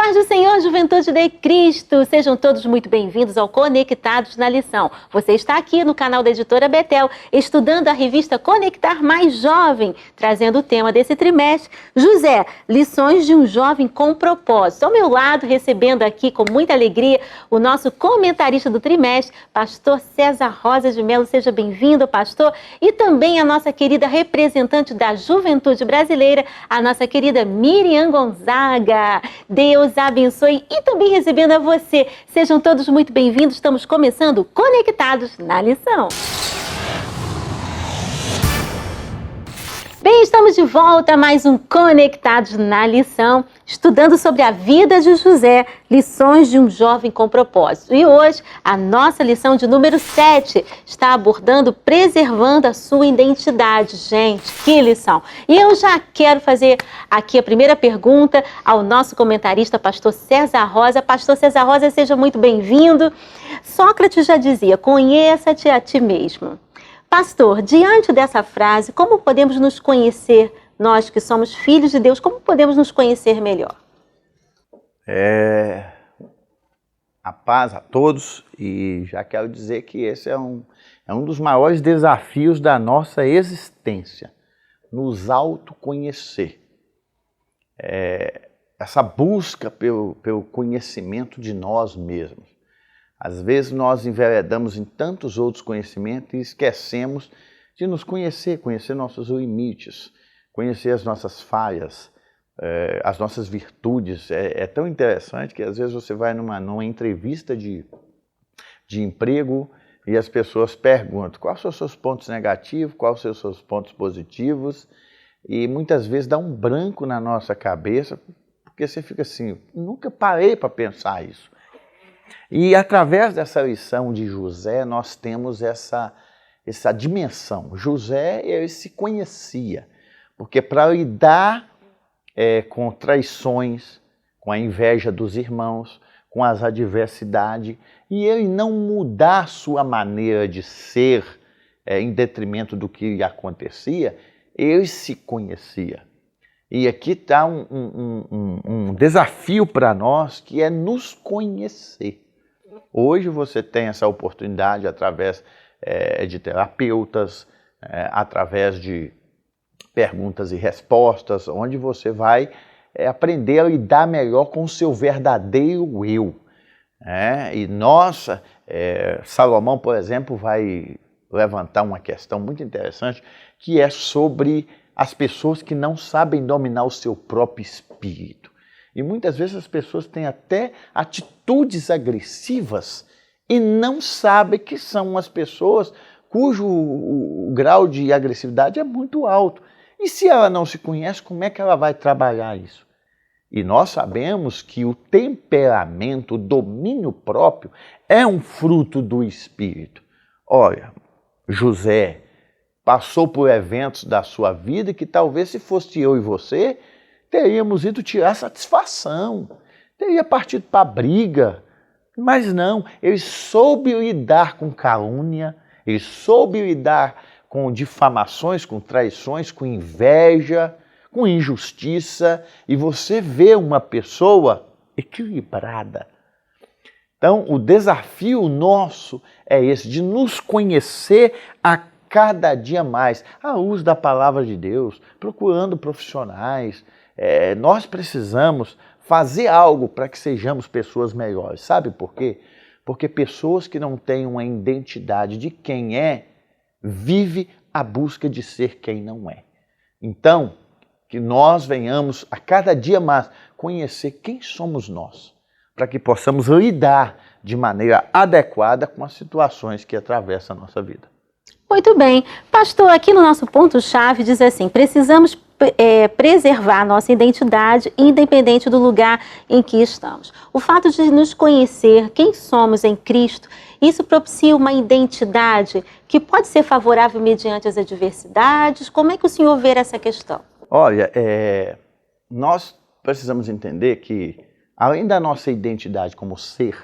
paz do Senhor, juventude de Cristo! Sejam todos muito bem-vindos ao Conectados na Lição. Você está aqui no canal da Editora Betel, estudando a revista Conectar Mais Jovem, trazendo o tema desse trimestre, José, lições de um jovem com propósito. Ao meu lado, recebendo aqui com muita alegria, o nosso comentarista do trimestre, pastor César Rosa de Melo. Seja bem-vindo, pastor. E também a nossa querida representante da juventude brasileira, a nossa querida Miriam Gonzaga. Deus abençoe e também recebendo a você. Sejam todos muito bem-vindos. Estamos começando Conectados na Lição. Bem, estamos de volta a mais um Conectados na Lição, estudando sobre a vida de José, lições de um jovem com propósito. E hoje, a nossa lição de número 7 está abordando preservando a sua identidade. Gente, que lição! E eu já quero fazer aqui a primeira pergunta ao nosso comentarista, pastor César Rosa. Pastor César Rosa, seja muito bem-vindo. Sócrates já dizia, conheça-te a ti mesmo. Pastor, diante dessa frase, como podemos nos conhecer, nós que somos filhos de Deus, como podemos nos conhecer melhor? A paz a todos, e já quero dizer que esse é um dos maiores desafios da nossa existência, nos autoconhecer. Essa busca pelo conhecimento de nós mesmos. Às vezes nós enveredamos em tantos outros conhecimentos e esquecemos de nos conhecer, conhecer nossos limites, conhecer as nossas falhas, as nossas virtudes. É tão interessante que às vezes você vai numa entrevista de emprego e as pessoas perguntam quais são os seus pontos negativos, quais são os seus pontos positivos, e muitas vezes dá um branco na nossa cabeça, porque você fica assim, nunca parei para pensar isso. E através dessa lição de José, nós temos essa dimensão. José, ele se conhecia, porque para lidar com traições, com a inveja dos irmãos, com as adversidades, e ele não mudar sua maneira de ser em detrimento do que lhe acontecia, ele se conhecia. E aqui está um desafio para nós, que é nos conhecer. Hoje você tem essa oportunidade através de terapeutas, através de perguntas e respostas, onde você vai aprender a lidar melhor com o seu verdadeiro eu. E Salomão, por exemplo, vai levantar uma questão muito interessante, que é sobre as pessoas que não sabem dominar o seu próprio espírito. E muitas vezes as pessoas têm até atitudes agressivas e não sabem que são as pessoas cujo o grau de agressividade é muito alto. E se ela não se conhece, como é que ela vai trabalhar isso? E nós sabemos que o temperamento, o domínio próprio, é um fruto do espírito. Olha, José passou por eventos da sua vida que talvez se fosse eu e você, teríamos ido tirar satisfação, teria partido para a briga, mas não, ele soube lidar com calúnia, ele soube lidar com difamações, com traições, com inveja, com injustiça, e você vê uma pessoa equilibrada. Então, o desafio nosso é esse, de nos conhecer a cada dia mais, à luz da palavra de Deus, procurando profissionais. Nós precisamos fazer algo para que sejamos pessoas melhores. Sabe por quê? Porque pessoas que não têm uma identidade de quem é, vive a busca de ser quem não é. Então, que nós venhamos a cada dia mais conhecer quem somos nós, para que possamos lidar de maneira adequada com as situações que atravessam a nossa vida. Muito bem. Pastor, aqui no nosso ponto-chave diz assim, precisamos preservar a nossa identidade independente do lugar em que estamos. O fato de nos conhecer quem somos em Cristo, isso propicia uma identidade que pode ser favorável mediante as adversidades. Como é que o senhor vê essa questão? Olha, nós precisamos entender que, além da nossa identidade como ser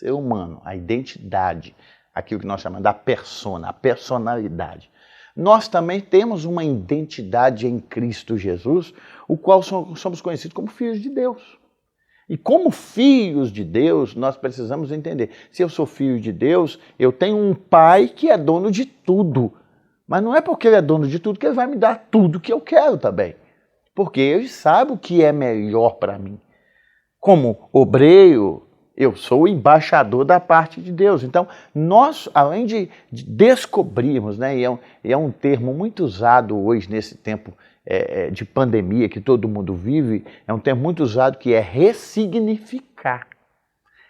humano, a identidade, aquilo que nós chamamos da persona, a personalidade, nós também temos uma identidade em Cristo Jesus, o qual somos conhecidos como filhos de Deus. E como filhos de Deus, nós precisamos entender. Se eu sou filho de Deus, eu tenho um pai que é dono de tudo. Mas não é porque ele é dono de tudo que ele vai me dar tudo que eu quero também. Porque ele sabe o que é melhor para mim. Como obreiro, eu sou o embaixador da parte de Deus. Então, nós, além de descobrirmos, né, e é um termo muito usado hoje nesse tempo de pandemia que todo mundo vive, é um termo muito usado que é ressignificar.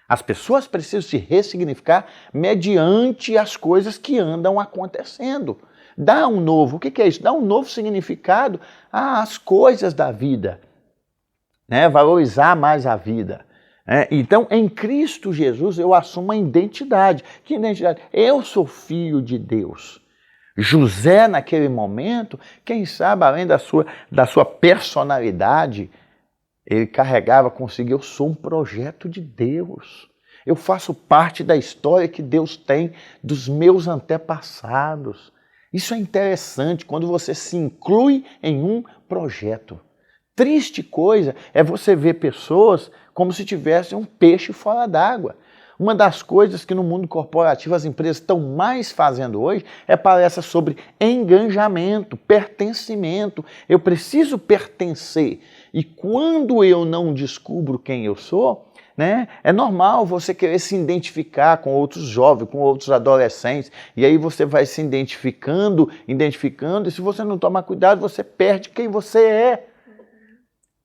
As pessoas precisam se ressignificar mediante as coisas que andam acontecendo. Dá um novo, o que é isso? Dá um novo significado às coisas da vida, né? Valorizar mais a vida. Então, em Cristo Jesus, eu assumo uma identidade. Que identidade? Eu sou filho de Deus. José, naquele momento, quem sabe, além da sua personalidade, ele carregava consigo, eu sou um projeto de Deus. Eu faço parte da história que Deus tem dos meus antepassados. Isso é interessante quando você se inclui em um projeto. Triste coisa é você ver pessoas como se tivessem um peixe fora d'água. Uma das coisas que no mundo corporativo as empresas estão mais fazendo hoje é palestra sobre engajamento, pertencimento. Eu preciso pertencer. E quando eu não descubro quem eu sou, né, é normal você querer se identificar com outros jovens, com outros adolescentes, e aí você vai se identificando, e se você não tomar cuidado, você perde quem você é.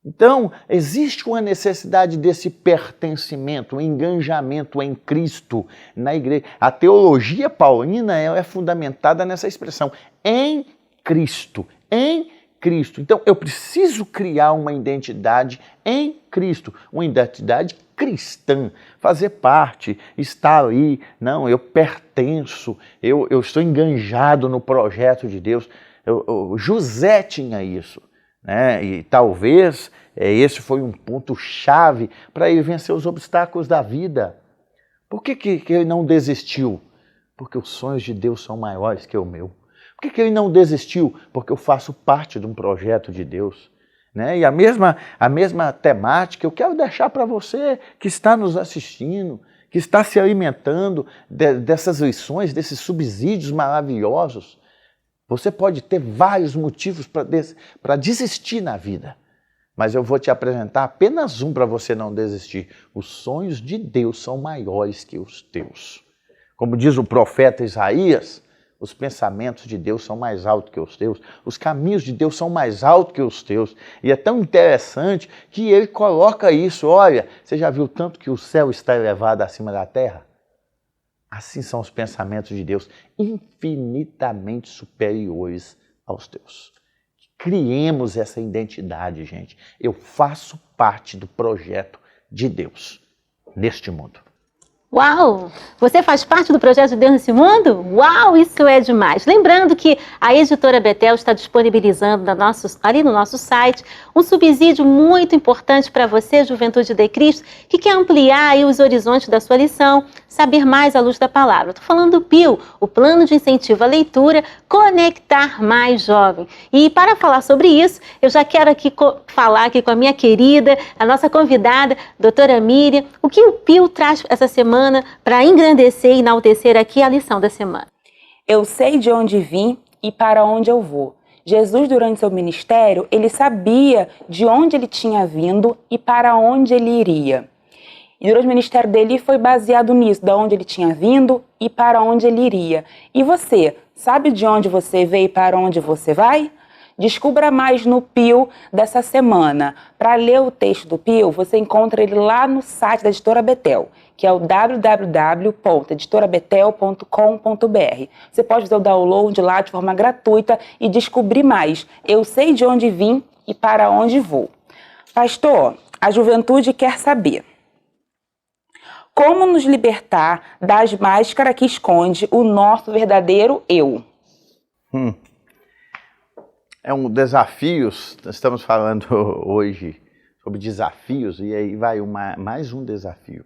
Então, existe uma necessidade desse pertencimento, um engajamento em Cristo na igreja. A teologia paulina é fundamentada nessa expressão, em Cristo, em Cristo. Então, eu preciso criar uma identidade em Cristo, uma identidade cristã, fazer parte, estar ali. Não, eu pertenço, eu estou enganjado no projeto de Deus. José tinha isso. Né? E talvez esse foi um ponto-chave para ele vencer os obstáculos da vida. Por que ele não desistiu? Porque os sonhos de Deus são maiores que o meu. Por que ele não desistiu? Porque eu faço parte de um projeto de Deus. Né? E a mesma temática eu quero deixar para você que está nos assistindo, que está se alimentando dessas lições, desses subsídios maravilhosos. Você pode ter vários motivos para desistir na vida, mas eu vou te apresentar apenas um para você não desistir. Os sonhos de Deus são maiores que os teus. Como diz o profeta Isaías, os pensamentos de Deus são mais altos que os teus, os caminhos de Deus são mais altos que os teus. E é tão interessante que ele coloca isso. Olha, você já viu tanto que o céu está elevado acima da terra? Assim são os pensamentos de Deus, infinitamente superiores aos teus. Criemos essa identidade, gente. Eu faço parte do projeto de Deus neste mundo. Uau! Você faz parte do projeto de Deus nesse mundo? Uau, isso é demais! Lembrando que a editora Betel está disponibilizando ali no nosso site um subsídio muito importante para você, Juventude de Cristo, que quer ampliar aí os horizontes da sua lição, saber mais à luz da palavra. Estou falando do PIL, o Plano de Incentivo à Leitura, Conectar Mais Jovem. E para falar sobre isso, eu já quero falar aqui com a minha querida, a nossa convidada, doutora Miriam, o que o PIL traz essa semana para engrandecer e enaltecer aqui a lição da semana. Eu sei de onde vim e para onde eu vou. Jesus, durante seu ministério, ele sabia de onde ele tinha vindo e para onde ele iria. E durante o ministério dele foi baseado nisso, de onde ele tinha vindo e para onde ele iria. E você, sabe de onde você veio e para onde você vai? Descubra mais no PIL dessa semana. Para ler o texto do PIL, você encontra ele lá no site da Editora Betel, que é o www.editorabetel.com.br. Você pode fazer o download lá de forma gratuita e descobrir mais. Eu sei de onde vim e para onde vou. Pastor, a juventude quer saber: como nos libertar das máscaras que esconde o nosso verdadeiro eu? É um desafio, estamos falando hoje sobre desafios, e aí vai mais um desafio.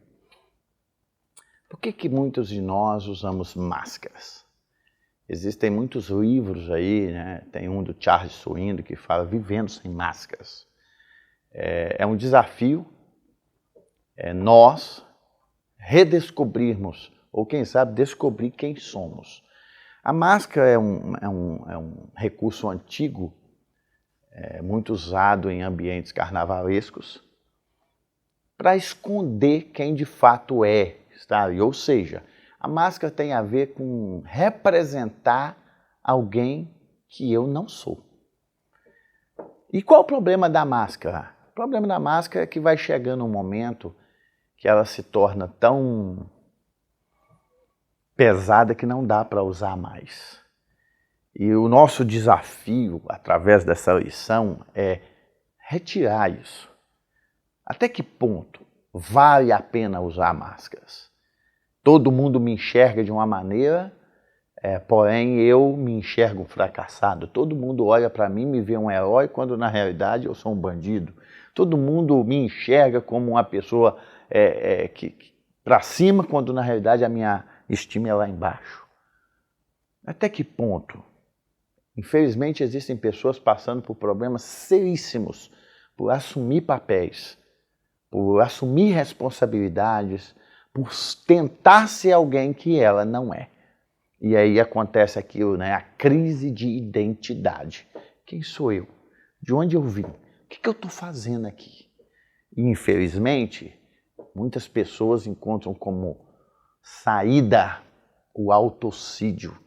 Por que muitos de nós usamos máscaras? Existem muitos livros aí, né? Tem um do Charles Swindoll que fala Vivendo Sem Máscaras. É um desafio nós redescobrirmos, ou quem sabe descobrir quem somos. A máscara é um recurso antigo, muito usado em ambientes carnavalescos, para esconder quem de fato é, sabe? Ou seja, a máscara tem a ver com representar alguém que eu não sou. E qual o problema da máscara? O problema da máscara é que vai chegando um momento que ela se torna tão pesada que não dá para usar mais. E o nosso desafio, através dessa lição, é retirar isso. Até que ponto vale a pena usar máscaras? Todo mundo me enxerga de uma maneira, porém eu me enxergo um fracassado. Todo mundo olha para mim e me vê um herói, quando na realidade eu sou um bandido. Todo mundo me enxerga como uma pessoa para cima, quando na realidade a minha estima é lá embaixo. Até que ponto? Infelizmente existem pessoas passando por problemas seríssimos por assumir papéis, por assumir responsabilidades, por tentar ser alguém que ela não é. E aí acontece aquilo, né? A crise de identidade. Quem sou eu? De onde eu vim? O que eu estou fazendo aqui? E, infelizmente, muitas pessoas encontram como saída o autocídio.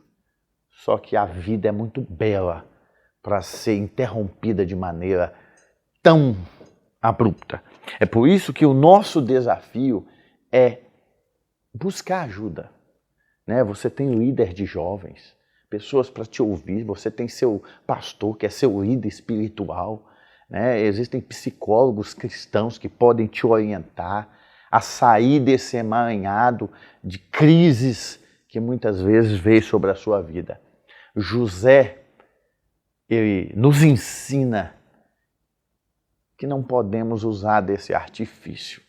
Só que a vida é muito bela para ser interrompida de maneira tão abrupta. É por isso que o nosso desafio é buscar ajuda. Né? Você tem líder de jovens, pessoas para te ouvir, você tem seu pastor, que é seu líder espiritual. Né? Existem psicólogos cristãos que podem te orientar a sair desse emaranhado de crises que muitas vezes veio sobre a sua vida. José, ele nos ensina que não podemos usar desse artifício.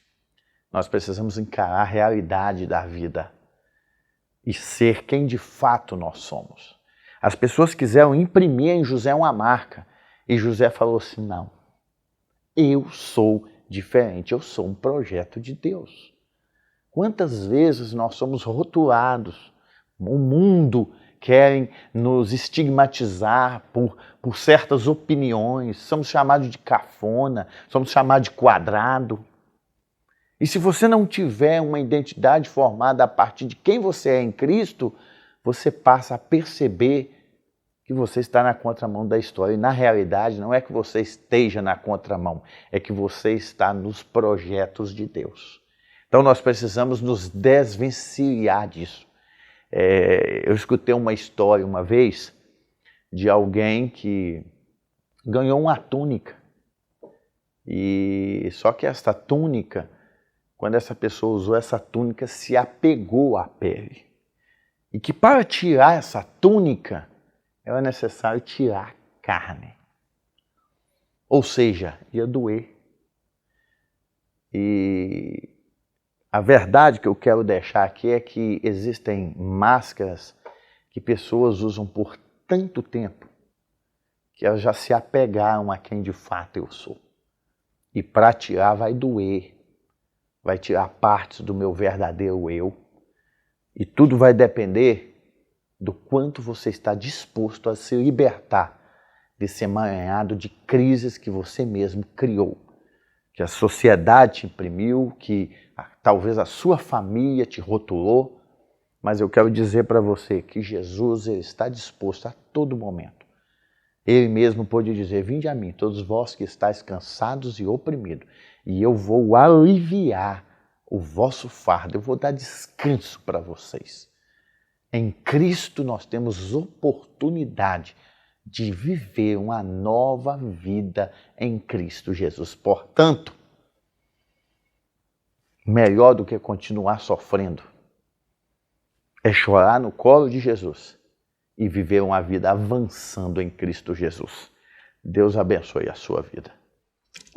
Nós precisamos encarar a realidade da vida e ser quem de fato nós somos. As pessoas quiseram imprimir em José uma marca e José falou assim, não, eu sou diferente, eu sou um projeto de Deus. Quantas vezes nós somos rotulados, o mundo querem nos estigmatizar por certas opiniões, somos chamados de cafona, somos chamados de quadrado. E se você não tiver uma identidade formada a partir de quem você é em Cristo, você passa a perceber que você está na contramão da história. E na realidade não é que você esteja na contramão, é que você está nos projetos de Deus. Então nós precisamos nos desvencilhar disso. Eu escutei uma história uma vez de alguém que ganhou uma túnica. E só que essa túnica, quando essa pessoa usou essa túnica, se apegou à pele. E que para tirar essa túnica, era necessário tirar a carne. Ou seja, ia doer. E a verdade que eu quero deixar aqui é que existem máscaras que pessoas usam por tanto tempo que elas já se apegaram a quem de fato eu sou. E para tirar vai doer, vai tirar partes do meu verdadeiro eu. E tudo vai depender do quanto você está disposto a se libertar desse emaranhado de crises que você mesmo criou, que a sociedade te imprimiu, que talvez a sua família te rotulou, mas eu quero dizer para você que Jesus ele está disposto a todo momento. Ele mesmo pode dizer, vinde a mim, todos vós que estáis cansados e oprimidos, e eu vou aliviar o vosso fardo, eu vou dar descanso para vocês. Em Cristo nós temos oportunidade de viver uma nova vida em Cristo Jesus. Portanto, melhor do que continuar sofrendo é chorar no colo de Jesus e viver uma vida avançando em Cristo Jesus. Deus abençoe a sua vida.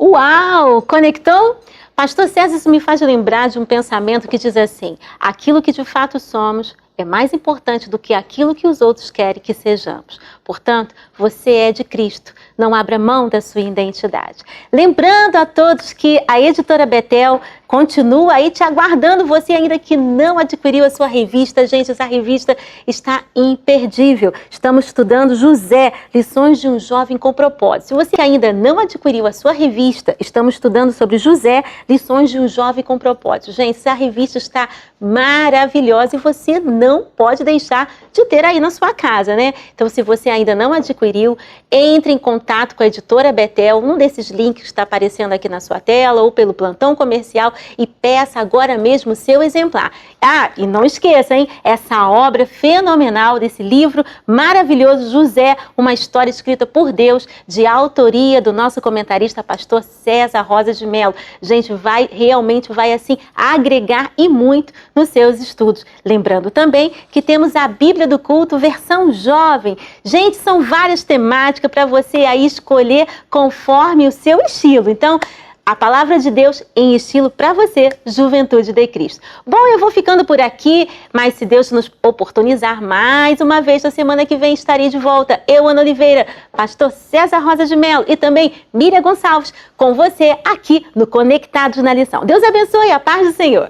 Uau! Conectou? Pastor César, isso me faz lembrar de um pensamento que diz assim: aquilo que de fato somos é mais importante do que aquilo que os outros querem que sejamos. Portanto, você é de Cristo. Não abra mão da sua identidade. Lembrando a todos que a Editora Betel continua aí te aguardando, você ainda que não adquiriu a sua revista. Gente, essa revista está imperdível. Estamos estudando José, Lições de um Jovem com Propósito. Se você ainda não adquiriu a sua revista, estamos estudando sobre José, Lições de um Jovem com Propósito. Gente, essa revista está maravilhosa e você não pode deixar de ter aí na sua casa, né? Então, se você ainda não adquiriu, entre em contato com a Editora Betel, um desses links que está aparecendo aqui na sua tela ou pelo plantão comercial, e peça agora mesmo o seu exemplar. Ah, e não esqueça, hein? Essa obra fenomenal desse livro maravilhoso, José, uma história escrita por Deus, de autoria do nosso comentarista, pastor César Rosa de Mello. Gente, realmente vai assim agregar e muito nos seus estudos. Lembrando também que temos a Bíblia do Culto, versão jovem. Gente, são várias temáticas para você aí escolher conforme o seu estilo. Então, a palavra de Deus em estilo para você, Juventude de Cristo. Bom, eu vou ficando por aqui, mas se Deus nos oportunizar mais uma vez, na semana que vem estarei de volta. Eu, Ana Oliveira, pastor César Rosa de Mello e também Miriam Gonçalves, com você aqui no Conectados na Lição. Deus abençoe, a paz do Senhor.